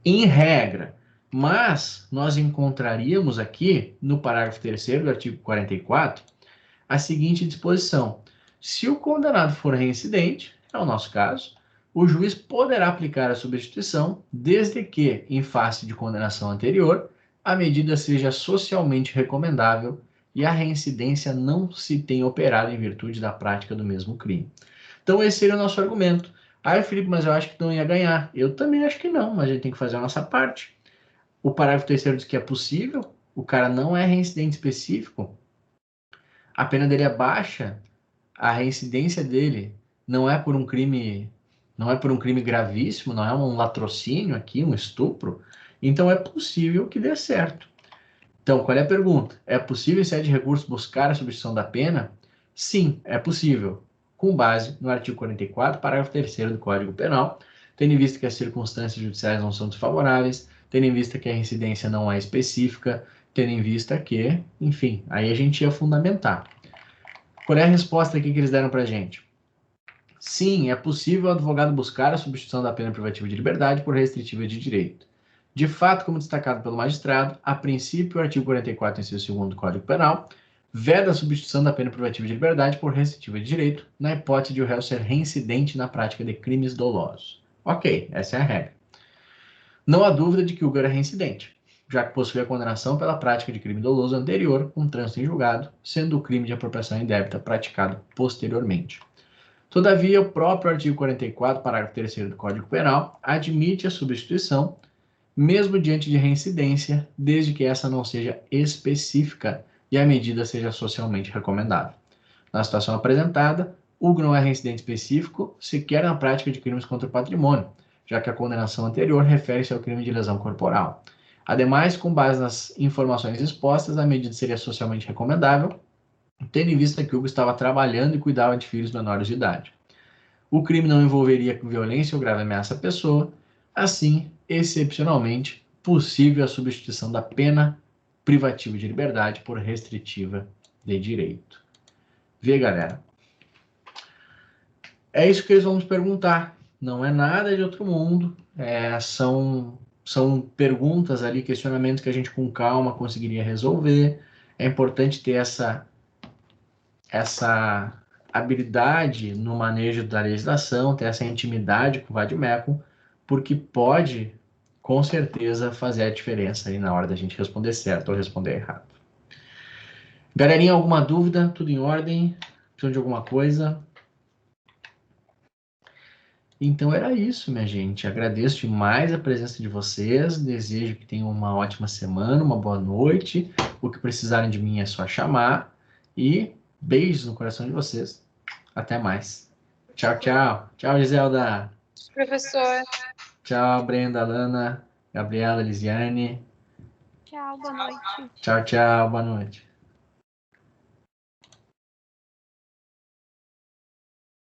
Em regra, mas nós encontraríamos aqui, no parágrafo 3º do artigo 44, a seguinte disposição. Se o condenado for reincidente, é o nosso caso, o juiz poderá aplicar a substituição desde que, em face de condenação anterior, a medida seja socialmente recomendável e a reincidência não se tenha operado em virtude da prática do mesmo crime. Então, esse seria o nosso argumento. Ah, Felipe, mas eu acho que não ia ganhar. Eu também acho que não, mas a gente tem que fazer a nossa parte. O parágrafo 3º diz que é possível, o cara não é reincidente específico, a pena dele é baixa, a reincidência dele não é por um crime, não é por um crime gravíssimo, não é um latrocínio aqui, um estupro, então é possível que dê certo. Então, qual é a pergunta? É possível, em sede de recurso, buscar a substituição da pena? Sim, é possível, com base no artigo 44, parágrafo 3º do Código Penal, tendo em vista que as circunstâncias judiciais não são desfavoráveis, tendo em vista que a reincidência não é específica, tendo em vista que, enfim, aí a gente ia fundamentar. Qual é a resposta aqui que eles deram para a gente? Sim, é possível o advogado buscar a substituição da pena privativa de liberdade por restritiva de direito. De fato, como destacado pelo magistrado, a princípio, o artigo 44, inciso 2º do Código Penal, veda a substituição da pena privativa de liberdade por restritiva de direito, na hipótese de o réu ser reincidente na prática de crimes dolosos. Ok, essa é a regra. Não há dúvida de que Hugo era reincidente, já que possui a condenação pela prática de crime doloso anterior, com trânsito em julgado, sendo o crime de apropriação indébita praticado posteriormente. Todavia, o próprio artigo 44, parágrafo 3º do Código Penal, admite a substituição, mesmo diante de reincidência, desde que essa não seja específica e a medida seja socialmente recomendável. Na situação apresentada, Hugo não é reincidente específico, sequer na prática de crimes contra o patrimônio, já que a condenação anterior refere-se ao crime de lesão corporal. Ademais, com base nas informações expostas, a medida seria socialmente recomendável, tendo em vista que Hugo estava trabalhando e cuidava de filhos menores de idade. O crime não envolveria violência ou grave ameaça à pessoa, assim, excepcionalmente, possível a substituição da pena privativa de liberdade por restritiva de direito. Vê, galera? É isso que eles vão nos perguntar. Não é nada de outro mundo. São perguntas ali, questionamentos que a gente com calma conseguiria resolver. É importante ter essa habilidade no manejo da legislação, ter essa intimidade com o vade-mecum, porque pode, com certeza, fazer a diferença aí na hora da gente responder certo ou responder errado. Galerinha, alguma dúvida? Tudo em ordem? Precisam de alguma coisa? Então era isso, minha gente. Agradeço demais a presença de vocês. Desejo que tenham uma ótima semana, uma boa noite. O que precisarem de mim é só chamar. E beijos no coração de vocês. Até mais. Tchau, tchau. Tchau, Giselda. Professor. Tchau, Brenda, Lana, Gabriela, Lisiane. Tchau, boa noite. Tchau, tchau. Boa noite.